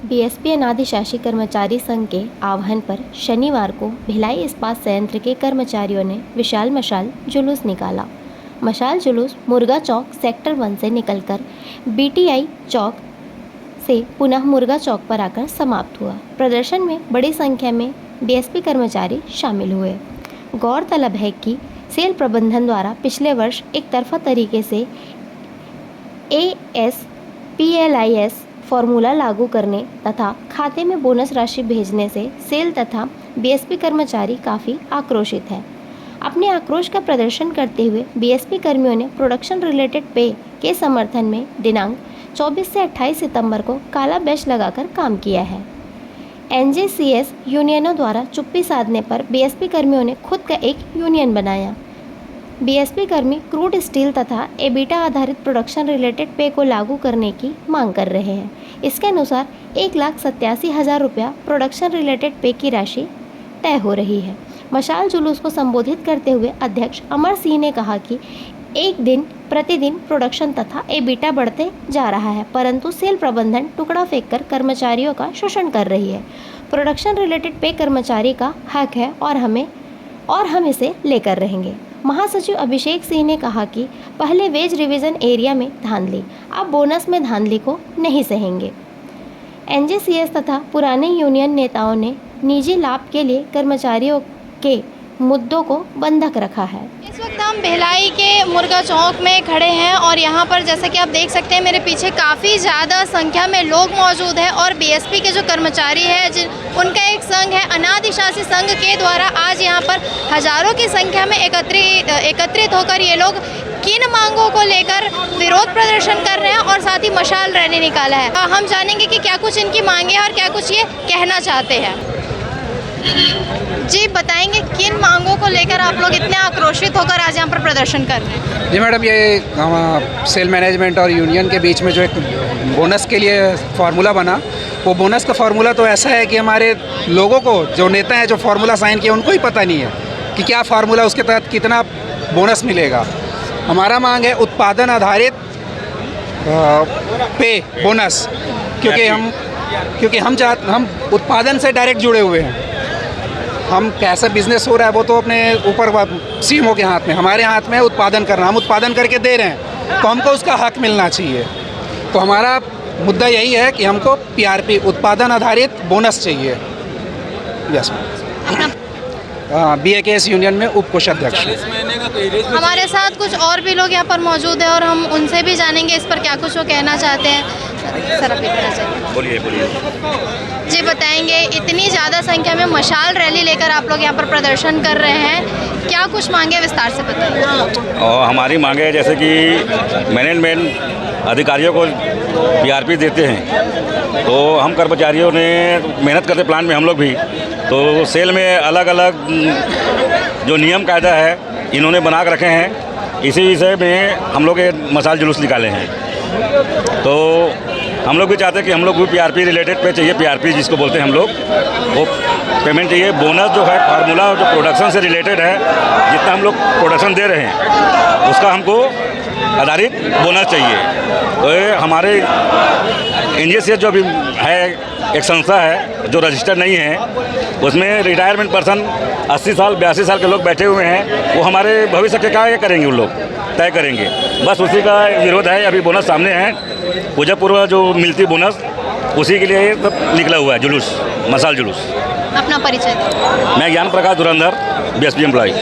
BSP अनाधिशासी कर्मचारी संघ के आह्वान पर शनिवार को भिलाई इस्पात संयंत्र के कर्मचारियों ने विशाल मशाल जुलूस निकाला। मशाल जुलूस मुर्गा चौक सेक्टर 1 से निकलकर बीटीआई चौक से पुनः मुर्गा चौक पर आकर समाप्त हुआ। प्रदर्शन में बड़ी संख्या में बीएसपी कर्मचारी शामिल हुए। गौरतलब है कि सेल प्रबंधन द्वारा पिछले वर्ष एक तरफा तरीके से ASPLIS फॉर्मूला लागू करने तथा खाते में बोनस राशि भेजने से सेल तथा बीएसपी कर्मचारी काफ़ी आक्रोशित है। अपने आक्रोश का प्रदर्शन करते हुए बीएसपी कर्मियों ने प्रोडक्शन रिलेटेड पे के समर्थन में दिनांक 24 से 28 सितंबर को काला बैच लगाकर काम किया है। एनजेसीएस यूनियनों द्वारा चुप्पी साधने पर बीएसपी कर्मियों ने खुद का एक यूनियन बनाया। बीएसपी कर्मी क्रूड स्टील तथा एबिटा आधारित प्रोडक्शन रिलेटेड पे को लागू करने की मांग कर रहे हैं। इसके अनुसार 1,87,000 रुपया प्रोडक्शन रिलेटेड पे की राशि तय हो रही है। मशाल जुलूस को संबोधित करते हुए अध्यक्ष अमर सिंह ने कहा कि प्रतिदिन प्रोडक्शन तथा एबिटा बढ़ते जा रहा है, परंतु सेल प्रबंधन टुकड़ा फेंककर कर्मचारियों का शोषण कर रही है। प्रोडक्शन रिलेटेड पे कर्मचारी का हक है और हम इसे लेकर रहेंगे। महासचिव अभिषेक सिंह ने कहा कि पहले वेज रिवीजन एरिया में धांधली, अब बोनस में धांधली को नहीं सहेंगे। एनजेसीएस तथा पुराने यूनियन नेताओं ने निजी लाभ के लिए कर्मचारियों के मुद्दों को बंधक रखा है। इस वक्त हम भिलाई के मुर्गा चौक में खड़े हैं और यहाँ पर जैसा कि आप देख सकते हैं मेरे पीछे काफ़ी ज़्यादा संख्या में लोग मौजूद हैं और बीएसपी के जो कर्मचारी हैं उनका एक संघ है अनाधिशासी संघ के द्वारा आज यहाँ पर हज़ारों की संख्या में एकत्रित होकर ये लोग किन मांगों को लेकर विरोध प्रदर्शन कर रहे हैं और साथ ही मशाल रैली निकाला है। हम जानेंगे कि क्या कुछ इनकी मांगे हैं और क्या कुछ ये कहना चाहते हैं। जी बताएंगे किन मांगों को लेकर आप लोग इतने आक्रोशित होकर आज यहाँ पर प्रदर्शन कर रहे हैं? जी मैडम, ये सेल मैनेजमेंट और यूनियन के बीच में जो एक बोनस के लिए फार्मूला बना, वो बोनस का फार्मूला तो ऐसा है कि हमारे लोगों को, जो नेता हैं जो फार्मूला साइन किया, उनको ही पता नहीं है कि क्या फार्मूला, उसके तहत कितना बोनस मिलेगा। हमारा मांग है उत्पादन आधारित पे बोनस, क्योंकि हम उत्पादन से डायरेक्ट जुड़े हुए हैं। हम कैसा बिजनेस हो रहा है वो तो अपने ऊपर सीएमओ के हाथ में, हमारे हाथ में उत्पादन करना। हम उत्पादन करके दे रहे हैं तो हमको उसका हक मिलना चाहिए। तो हमारा मुद्दा यही है कि हमको पीआरपी उत्पादन आधारित बोनस चाहिए। Yes ma'am. बीएकेएस यूनियन में उप कोषाध्यक्ष। हमारे साथ कुछ और भी लोग यहाँ पर मौजूद हैं और हम उनसे भी जानेंगे इस पर क्या कुछ वो कहना चाहते हैं। सर आप कहना चाहिए। बोलिए। जी बताएंगे, इतनी ज़्यादा संख्या में मशाल रैली लेकर आप लोग यहाँ पर प्रदर्शन कर रहे हैं, क्या कुछ मांगे विस्तार से बताइए। और हमारी मांगे जैसे कि मैनेजमेंट अधिकारियों को पीआरपी देते हैं, तो हम कर्मचारियों ने मेहनत करते प्लांट में, हम लोग भी, तो सेल में अलग अलग जो नियम कायदा है इन्होंने बना के रखे हैं। इसी विषय में हम लोग मशाल जुलूस निकाले हैं। तो हम लोग भी चाहते हैं कि हम लोग भी पीआरपी रिलेटेड पे चाहिए, पीआरपी जिसको बोलते हैं हम लोग, वो पेमेंट चाहिए। बोनस जो है फार्मूला जो प्रोडक्शन से रिलेटेड है, जितना हम लोग प्रोडक्शन दे रहे हैं उसका हमको आधारित बोनस चाहिए। तो ये हमारे एनजेसीएस जो भी है, एक संस्था है जो रजिस्टर्ड नहीं है, उसमें रिटायरमेंट पर्सन 80 साल 82 साल के लोग बैठे हुए हैं। वो हमारे भविष्य के क्या करेंगे, उन लोग तय करेंगे। बस उसी का विरोध है। अभी बोनस सामने है, पूजा पूर्व जो मिलती बोनस, उसी के लिए सब निकला हुआ है जुलूस, मशाल जुलूस। अपना परिचय। मैं ज्ञान प्रकाश धुरंधर, बीएसपी एम्प्लॉय।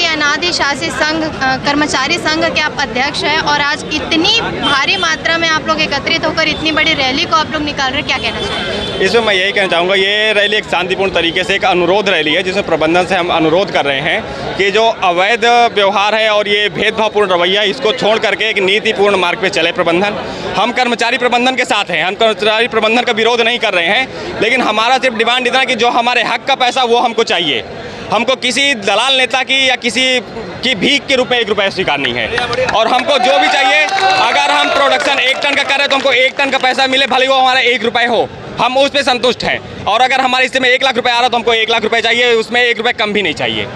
अनाधिशासी संघ कर्मचारी संघ के आप अध्यक्ष हैं और आज इतनी भारी मात्रा में आप लोग एकत्रित होकर इतनी बड़ी रैली को आप लोग निकाल रहे हैं, क्या कहना चाहेंगे? इसमें मैं यही कहना चाहूँगा, ये रैली एक शांतिपूर्ण तरीके से एक अनुरोध रैली है, जिसमें प्रबंधन से हम अनुरोध कर रहे हैं कि जो अवैध व्यवहार है और ये भेदभावपूर्ण रवैया, इसको छोड़ करके एक नीतिपूर्ण मार्ग पे चले प्रबंधन। हम कर्मचारी प्रबंधन के साथ हैं, हम कर्मचारी प्रबंधन का विरोध नहीं कर रहे हैं, लेकिन हमारा सिर्फ डिमांड इतना कि जो हमारे हक का पैसा वो हमको चाहिए। हमको किसी दलाल नेता की या किसी की भीख के रूप में 1 रुपया स्वीकार नहीं है। और हमको जो भी चाहिए, अगर हम प्रोडक्शन 1 टन का कर रहे हैं तो हमको 1 टन का पैसा मिले, भले वो हमारा 1 रुपये हो, हम उस पर संतुष्ट हैं। और अगर हमारे हिस्से में 1 लाख रुपये आ रहा तो हमको 1 लाख रुपये चाहिए, उसमें 1 रुपये कम भी नहीं चाहिए।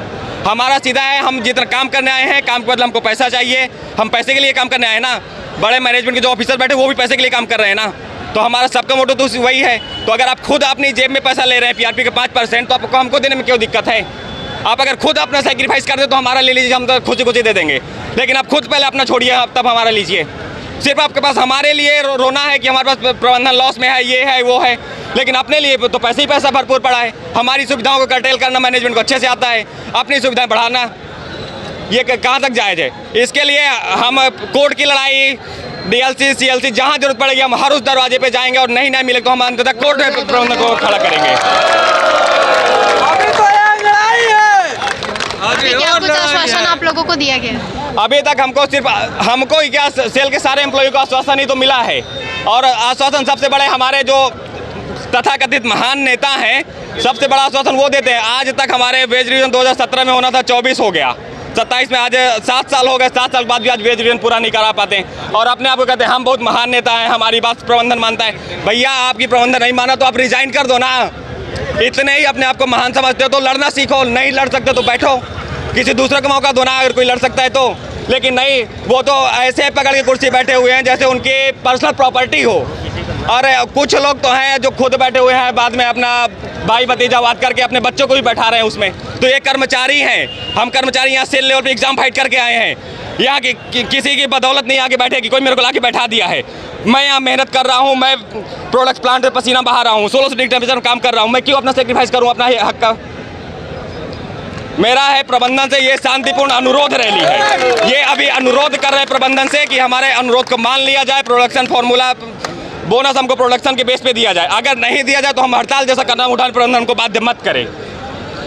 हमारा सीधा है, हम जितना काम करने आए हैं, काम के बदले हमको पैसा चाहिए। हम पैसे के लिए काम करने आए हैं ना। बड़े मैनेजमेंट के जो ऑफिसर बैठे वो भी पैसे के लिए काम कर रहे हैं ना। तो हमारा सबका मोटो तो वही है। तो अगर आप खुद अपनी जेब में पैसा ले रहे हैं पीआरपी के 5%, तो आपको हमको देने में क्यों दिक्कत है? आप अगर खुद अपना सेक्रीफाइस कर दे तो हमारा ले लीजिए, हम तो खुद ही दे देंगे। लेकिन आप खुद पहले अपना छोड़िए, तब हमारा लीजिए। सिर्फ आपके पास हमारे लिए रोना है कि हमारे पास प्रबंधन लॉस में है, ये है वो है, लेकिन अपने लिए तो पैसे ही पैसा भरपूर पड़ा है। हमारी सुविधाओं को कर्टेल करना मैनेजमेंट को अच्छे से आता है, अपनी सुविधाएं बढ़ाना ये कहाँ तक जायज़ है? इसके लिए हम कोर्ट की लड़ाई, डीएलसी सीएलसी जहाँ जरूरत पड़ेगी हम हर उस दरवाजे पे जाएंगे, और नहीं मिले तो हम अंततः कोर्ट में प्रबंधन को खड़ा करेंगे। क्या कुछ आश्वासन आप लोगों को दिया गया? अभी तक हमको ही क्या, सेल के सारे एम्प्लॉय को आश्वासन ही तो मिला है। और आश्वासन सबसे बड़े हमारे जो तथाकथित महान नेता हैं, सबसे बड़ा आश्वासन वो देते हैं। आज तक हमारे वेज रिवीजन 2017 में होना था, 24 हो गया, 27 में, आज 7 साल हो गए। 7 साल बाद भी आज वेज रिवीजन पूरा नहीं करा पाते, और अपने आप को कहते हैं हम बहुत महान नेता हैं, हमारी बात प्रबंधन मानता है। भैया आपकी प्रबंधन नहीं माना तो आप रिजाइन कर दो ना। इतने ही अपने आप को महान समझते हो तो लड़ना सीखो, नहीं लड़ सकते तो बैठो, किसी दूसरे को मौका दो ना, अगर कोई लड़ सकता है तो। लेकिन नहीं, वो तो ऐसे पकड़ के कुर्सी बैठे हुए हैं जैसे उनकी पर्सनल प्रॉपर्टी हो। और कुछ लोग तो हैं जो खुद बैठे हुए हैं, बाद में अपना भाई भतीजा बात करके अपने बच्चों को भी बैठा रहे हैं उसमें। तो ये कर्मचारी हैं, हम कर्मचारी यहाँ सेल लेवल पे एग्जाम फाइट करके आए हैं। यहाँ की किसी की बदौलत नहीं आके बैठे कि कोई मेरे को ला के बैठा दिया है। मैं यहाँ मेहनत कर रहा हूँ, मैं प्रोडक्ट प्लांट में पसीना बहा रहा हूँ, 1600 डिग्री टेम्परेचर में काम कर रहा हूँ, मैं क्यों अपना सेक्रीफाइस करूँ अपना हक का? मेरा है प्रबंधन से ये शांतिपूर्ण अनुरोध रैली है। ये अभी अनुरोध कर रहे हैं प्रबंधन से कि हमारे अनुरोध को मान लिया जाए, प्रोडक्शन फार्मूला बोनस हमको प्रोडक्शन के बेस पे दिया जाए। अगर नहीं दिया जाए तो हम हड़ताल जैसा कदम उठाने प्रबंधन को बाध्य मत करें,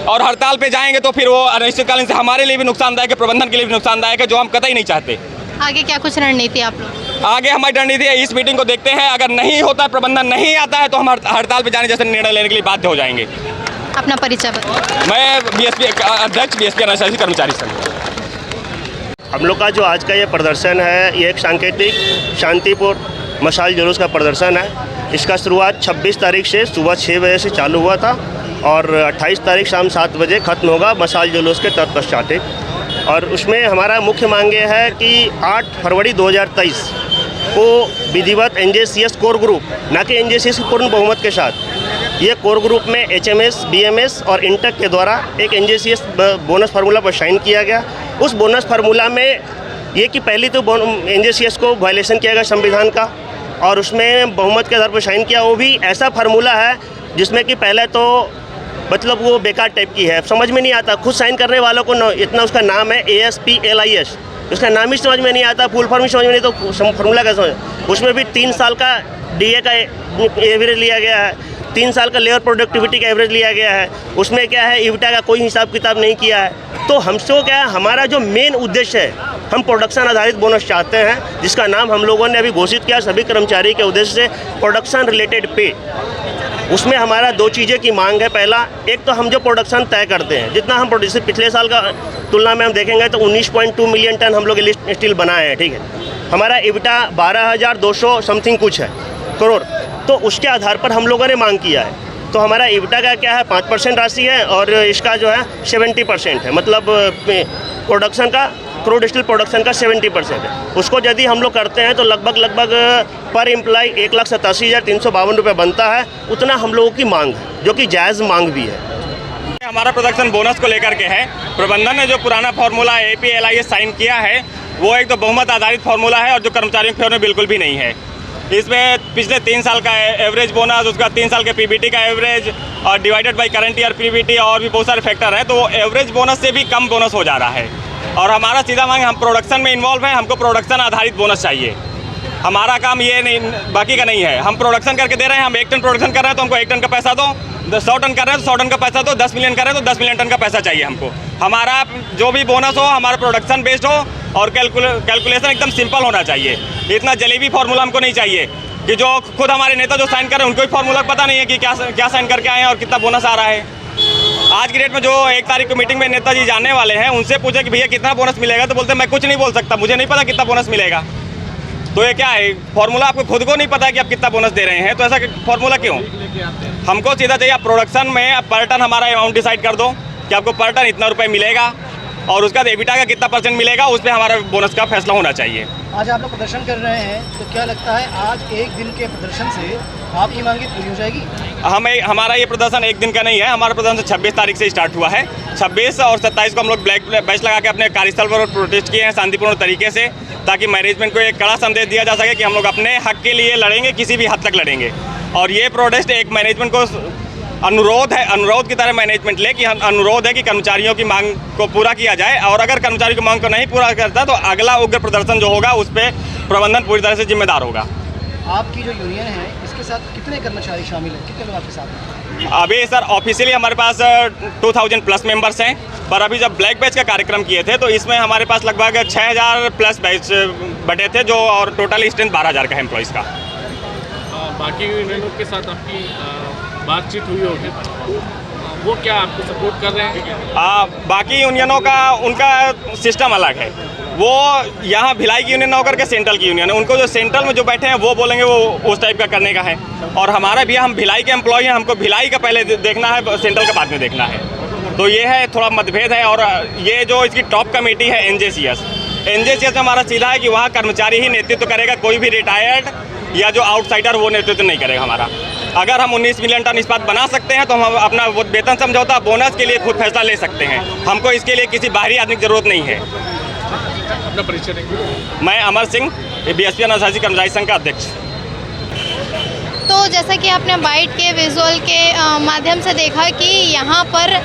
और हड़ताल पे जाएंगे तो फिर वो अनिश्चितकालीन से हमारे लिए भी नुकसानदायक है, प्रबंधन के लिए भी नुकसानदायक है, जो हम कतई नहीं चाहते। आगे क्या कुछ रणनीति आप लोग? आगे हमारी रणनीति है, इस मीटिंग को देखते हैं, अगर नहीं होता है, प्रबंधन नहीं आता है, तो हम हड़ताल पे जाने जैसे निर्णय लेने के लिए बाध्य हो जाएंगे। अपना परिचय बताइए। मैं बीएसपी अध्यक्ष, बीएसपी अनाशासी कर्मचारी संघ। हम लोग का जो आज का ये प्रदर्शन है, ये एक सांकेतिक शांतिपूर्ण मशाल जुलूस का प्रदर्शन है। इसका शुरुआत 26 तारीख से सुबह 6 बजे से चालू हुआ था, और 28 तारीख शाम 7 बजे ख़त्म होगा मशाल जुलूस के तत्पश्चात। और उसमें हमारा मुख्य मांग ये है कि 8 फरवरी 2023 को विधिवत एनजेसीएस कोर ग्रुप, ना कि एनजेसीएस पूर्ण बहुमत के साथ, ये कोर ग्रुप में एचएमएस, बीएमएस और इंटक के द्वारा एक एनजेसीएस बोनस फार्मूला पर साइन किया गया। उस बोनस फार्मूला में ये कि पहली तो एनजेसीएस को वायलेशन किया गया संविधान का, और उसमें बहुमत के आधार पर साइन किया। वो भी ऐसा फार्मूला है जिसमें कि पहले तो मतलब वो बेकार टाइप की है, समझ में नहीं आता। खुद साइन करने वालों को इतना उसका नाम है ASPLIS, उसका नाम ही समझ में नहीं आता, फुल फॉर्म ही समझ में नहीं, तो फार्मूला कैसे समझ? उसमें भी 3 साल का DA का एवरेज लिया गया है, 3 साल का लेबर प्रोडक्टिविटी का एवरेज लिया गया है। उसमें क्या है, ईविटा का कोई हिसाब किताब नहीं किया है। तो हमसे क्या है, हमारा जो मेन उद्देश्य है, हम प्रोडक्शन आधारित बोनस चाहते हैं, जिसका नाम हम लोगों ने अभी घोषित किया सभी कर्मचारी के उद्देश्य से, प्रोडक्शन रिलेटेड पे। उसमें हमारा 2 चीज़ें की मांग है। पहला, एक तो हम जो प्रोडक्शन तय करते हैं, जितना हम जैसे पिछले साल का तुलना में हम देखेंगे तो 19.2 मिलियन टन हम लोग स्टील बनाए हैं, ठीक है। हमारा ईविटा 12,200 समथिंग कुछ है करोड़, तो उसके आधार पर हम लोगों ने मांग किया है। तो हमारा ईविटा का क्या है, 5% राशि है, और इसका जो है 70% है, मतलब प्रोडक्शन का, क्रूड स्टील प्रोडक्शन का 70% है। उसको यदि हम लोग करते हैं तो लगभग पर एम्प्लॉय 1,87,352 रुपये बनता है। उतना हम लोगों की मांग है, जो कि जायज़ मांग भी है। हमारा प्रोडक्शन बोनस को लेकर के है। प्रबंधन ने जो पुराना फार्मूला APLIS साइन किया है, वो एक तो बहुमत आधारित फार्मूला है, और जो कर्मचारियों के फेवर में बिल्कुल भी नहीं है। इसमें पिछले 3 साल का एवरेज बोनस, उसका 3 साल के PBT का एवरेज, और divided by current year PBT, और भी बहुत सारे फैक्टर हैं, तो वो एवरेज बोनस से भी कम बोनस हो जा रहा है। और हमारा सीधा मांग, हम प्रोडक्शन में इन्वॉल्व है, हमको प्रोडक्शन आधारित बोनस चाहिए। हमारा काम ये नहीं, बाकी का नहीं है। हम प्रोडक्शन करके दे रहे हैं, हम 1 टन प्रोडक्शन कर रहे हैं तो हमको 1 टन का पैसा दो, 100 टन कर रहे हैं तो 100 टन का पैसा दो, 10 मिलियन कर रहे हैं तो 10 मिलियन टन का पैसा चाहिए हमको। हमारा जो भी बोनस हो, हमारा प्रोडक्शन बेस्ड हो, और कैलकुलेशन एकदम सिंपल होना चाहिए। इतना जलेबी फार्मूला हमको नहीं चाहिए कि जो खुद हमारे नेता जो साइन कर रहे हैं उनको भी फार्मूला पता नहीं है कि क्या साइन करके आए हैं और कितना बोनस आ रहा है। आज की डेट में जो 1 तारीख को मीटिंग में नेताजी जाने वाले हैं, उनसे पूछे कि भैया कितना बोनस मिलेगा, तो बोलते हैं मैं कुछ नहीं बोल सकता, मुझे नहीं पता कितना बोनस मिलेगा। तो ये क्या है, फार्मूला आपको खुद को नहीं पता है कि आप कितना बोनस दे रहे हैं, तो ऐसा फार्मूला क्यों? हमको सीधा चाहिए, आप प्रोडक्शन में पर टन हमारा अमाउंट डिसाइड कर दो कि आपको पर टन इतना रुपये मिलेगा, और उसका ईविटा का कितना % मिलेगा, उस पर हमारा बोनस का फैसला होना चाहिए। आज आप लोग प्रदर्शन कर रहे हैं, तो क्या लगता है आज एक दिन के प्रदर्शन से आपकी मांगे पूरी हो जाएगी? हमारा ये प्रदर्शन एक दिन का नहीं है, हमारा प्रदर्शन 26 तारीख से स्टार्ट हुआ है। 26 और 27 को हम लोग ब्लैक बैच लगा के अपने कार्यस्थल पर प्रोटेस्ट किए हैं शांतिपूर्ण तरीके से, ताकि मैनेजमेंट को एक कड़ा संदेश दिया जा सके कि हम लोग अपने हक के लिए लड़ेंगे, किसी भी हद तक लड़ेंगे। और ये प्रोटेस्ट एक मैनेजमेंट को अनुरोध है, अनुरोध की तरह मैनेजमेंट ले कि अनुरोध है कि कर्मचारियों की मांग को पूरा किया जाए, और अगर कर्मचारियों की मांग को नहीं पूरा करता तो अगला उग्र प्रदर्शन जो होगा उस पर प्रबंधन पूरी तरह से जिम्मेदार होगा। आपकी जो यूनियन है इसके साथ कितने कर्मचारी शामिल हैं, कितने लोग आपके साथ हैं? अभी सर ऑफिशियली हमारे पास 2000 प्लस मेंबर्स हैं, पर अभी जब ब्लैक बैच का कार्यक्रम किए थे तो इसमें हमारे पास लगभग 6000 प्लस बैच बटे थे, जो और टोटल स्ट्रेंथ 12000 का है एम्प्लॉइज़ का। बाकी यूनियनों के साथ आपकी बातचीत हुई होगी, वो क्या आपको सपोर्ट कर रहे हैं? बाकी यूनियनों का उनका सिस्टम अलग है, वो यहाँ भिलाई की यूनियन ना होकर के सेंट्रल की यूनियन है, उनको जो सेंट्रल में जो बैठे हैं वो बोलेंगे वो उस टाइप का करने का है। और हमारा भी, हम भिलाई के एम्प्लॉय हैं, हमको भिलाई का पहले देखना है, सेंट्रल का बाद में देखना है। तो ये है, थोड़ा मतभेद है। और ये जो इसकी टॉप कमेटी है एनजेसीएस में हमारा सीधा है कि वहाँ कर्मचारी ही नेतृत्व करेगा, कोई भी रिटायर्ड या जो आउटसाइडर वो नेतृत्व नहीं करेगा हमारा। अगर हम 19 मिलियन टन इस्पात बना सकते हैं तो हम अपना वो वेतन समझौता बोनस के लिए खुद फैसला ले सकते हैं, हमको इसके लिए किसी बाहरी आदमी की जरूरत नहीं है। अपना परिचय देंगे। मैं अमर सिंह, बीएसपी अनासाजी कर्मचारी संघ का अध्यक्ष। तो जैसा कि आपने बाइट के विजुअल के माध्यम से देखा कि यहाँ पर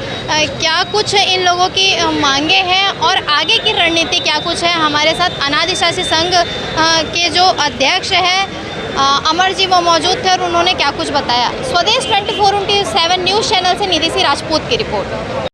क्या कुछ इन लोगों की मांगे हैं और आगे की रणनीति क्या कुछ है। हमारे साथ अनादिशासी संघ के जो अध्यक्ष हैं अमर जी, वो मौजूद थे और उन्होंने क्या कुछ बताया। स्वदेश 24/7 न्यूज़ चैनल से निधि सी राजपूत की रिपोर्ट।